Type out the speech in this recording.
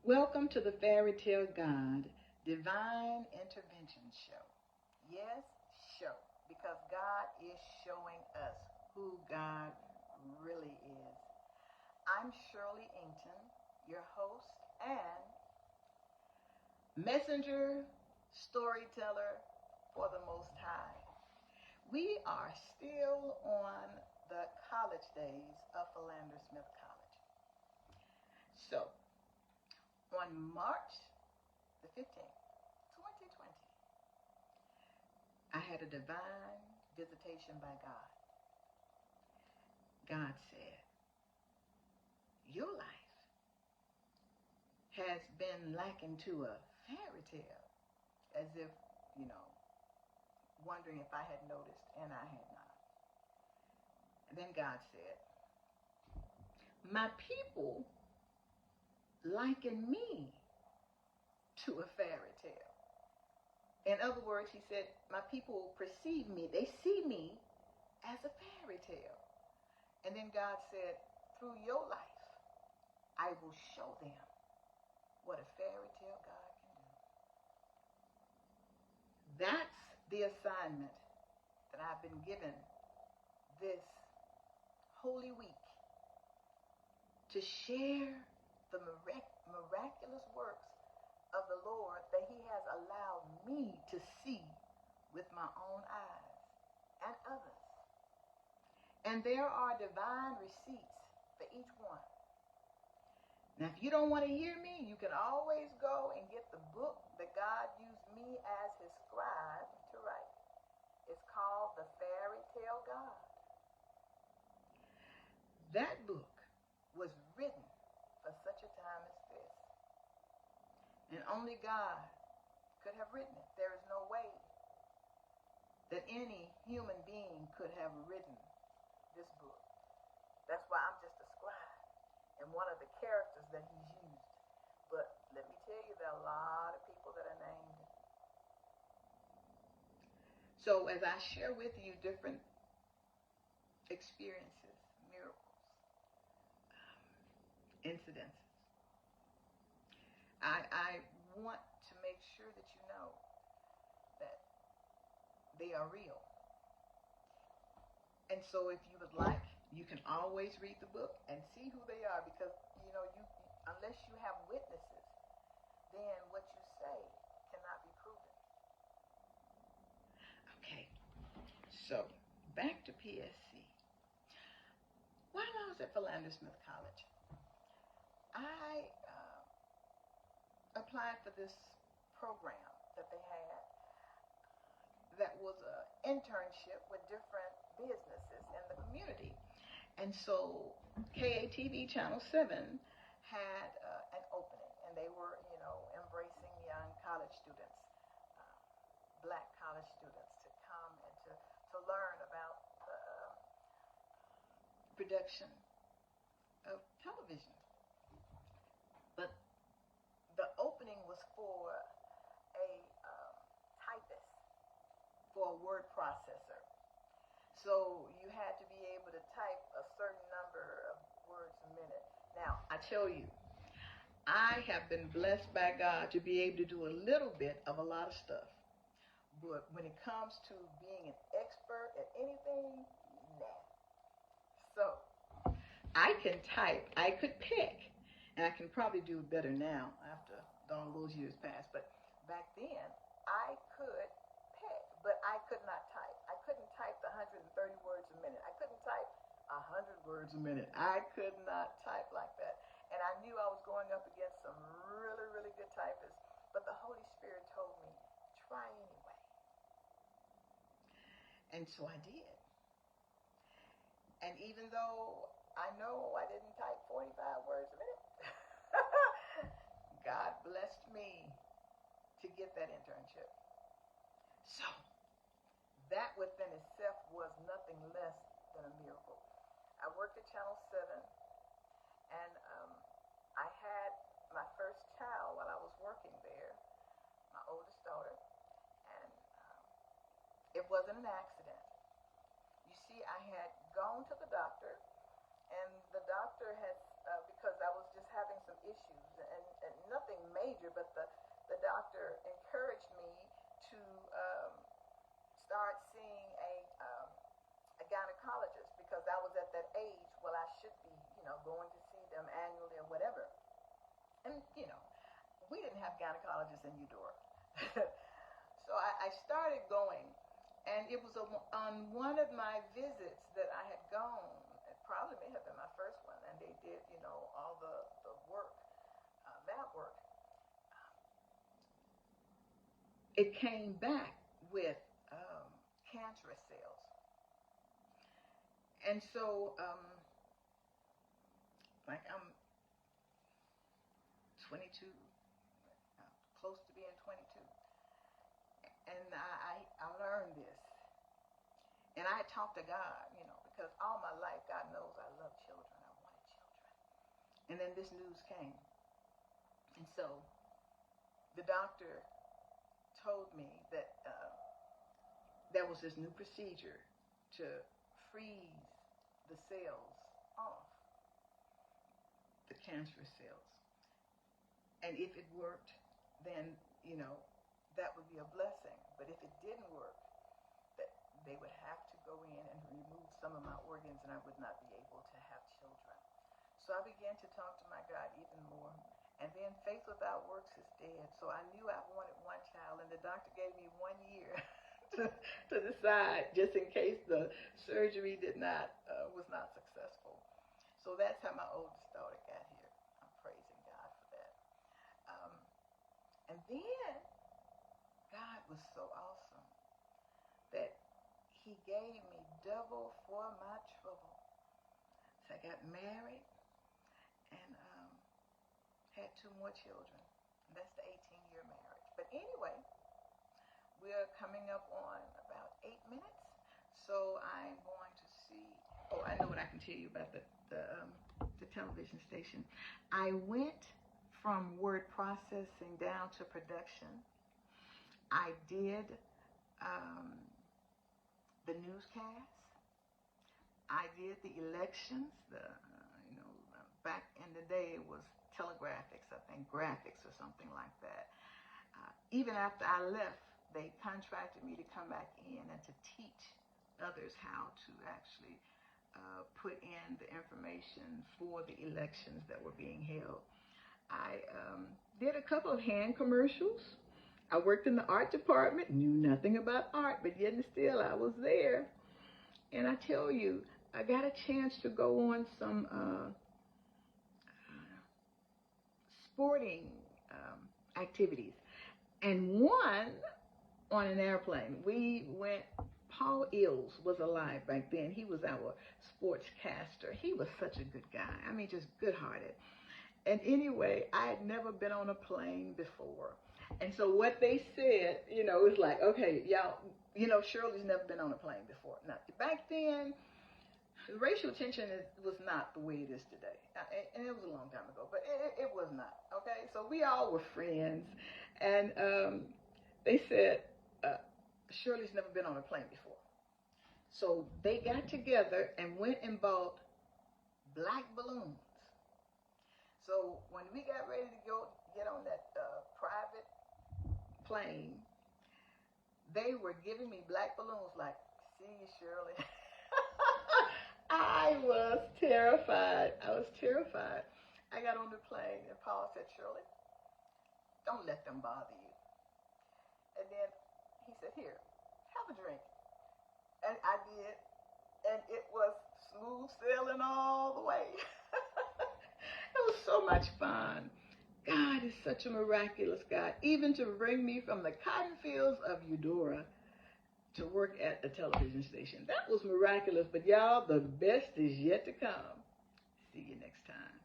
Welcome to the Fairy Tale God Divine Intervention Show. Yes, show, because God is showing us who God really is. I'm Shirley Ington, your host and messenger storyteller for the Most High. We are still on the college days of Philander Smith College. So, on March the 15th, 2020, I had a divine visitation by God. God said, your life has been likened to a fairy tale, as if, wondering if I had noticed, and I had not. And then God said, my people liken me to a fairy tale. In other words, he said, my people perceive me, they see me as a fairy tale. And then God said, through your life, I will show them what a fairy tale God can do. That's the assignment that I've been given this Holy Week, to share the miraculous works of the Lord that he has allowed me to see with my own eyes and others. And there are divine receipts for each one. Now, if you don't want to hear me, you can always go and get the book that God used me as his scribe to write. It's called The Fairy Tale God. That book was written for such a time as this. And only God could have written it. There is no way that any human being could have written this book. That's why I'm just a scribe and one of the characters that he's used. But let me tell you, there are a lot of people that are named. So as I share with you different experiences, miracles, incidences, I want to make sure that you know that they are real. And so if you would like, you can always read the book and see who they are, because you unless you have witnesses, then what you say cannot be proven. Okay, so back to PSC. While I was at Philander Smith College, I applied for this program that they had that was an internship with different businesses in the community. And so KATV Channel 7 had an opening, and they were, embracing young college students, black college students, to come and to learn about the production of television. But the opening was for a typist, for a word processor. So you had to be able to type a certain number of words a minute. Now, I tell you, I have been blessed by God to be able to do a little bit of a lot of stuff. But when it comes to being an expert at anything, nah. So I can type, I could pick, and I can probably do it better now after all those years passed. But back then, I could pick, but I could not type. I couldn't type the 130 words a minute. I couldn't type 100 words a minute. I could not type like that. And I knew I was going up against some really, really good typists. But the Holy Spirit told me, try anyway. And so I did. And even though I know I didn't type 45 words a minute, God blessed me to get that internship. So that within itself was nothing less than a miracle. I worked at Channel 7, and I had my first child while I was working there, my oldest daughter, and it wasn't an accident. You see, I had gone to the doctor, and the doctor had, because I was just having some issues, and nothing major, but the doctor encouraged me to start seeing a gynecologist because I was at that age. Well, I should be, going to see them annually or whatever. And, we didn't have gynecologists in Eudora. So I started going, and it was on one of my visits that I had gone. It probably may have been my first one, and they did, all the work, lab work. It came back with cancerous cells. And so, like I'm 22, close to being 22. And I learned this. And I talked to God, because all my life, God knows I love children. I wanted children. And then this news came. And so the doctor told me that there was this new procedure to freeze the cells off, the cancerous cells. And if it worked, then, that would be a blessing. But if it didn't work, that they would have to go in and remove some of my organs and I would not be able to have children. So I began to talk to my God even more. And then faith without works is dead. So I knew I wanted one child, and the doctor gave me 1 year to decide, just in case the surgery was not successful. So that's how my oldest daughter got here. I'm praising God for that. And then God was so awesome that he gave me double for my trouble. So I got married and had 2 more children. And that's the 18-year marriage. But anyway, we're coming up on about 8 minutes. So I'm going to see. Oh, I know what I can tell you about the television station. I went from word processing down to production. I did the newscasts. I did the elections. Back in the day it was telegraphics, I think, graphics or something like that. Even after I left, they contracted me to come back in and to teach others how to actually put in the information for the elections that were being held. I did a couple of hand commercials. I worked in the art department, knew nothing about art, but yet and still I was there. And I tell you, I got a chance to go on some sporting activities. And one on an airplane. We went, Paul Ills was alive back then. He was our sportscaster. He was such a good guy. I mean, just good-hearted. And anyway, I had never been on a plane before. And so what they said, was like, okay, y'all, Shirley's never been on a plane before. Now, back then, racial tension was not the way it is today. And it was a long time ago, but it was not, okay? So we all were friends. And they said, Shirley's never been on a plane before. So they got together and went and bought black balloons. So when we got ready to get on that private plane, they were giving me black balloons like, see you, Shirley. I was terrified. I got on the plane and Paul said, Shirley, don't let them bother you. And then he said, here, have a drink. And I did. And it was smooth sailing all the way. It was so much fun. God is such a miraculous God. Even to bring me from the cotton fields of Eudora to work at a television station. That was miraculous. But y'all, the best is yet to come. See you next time.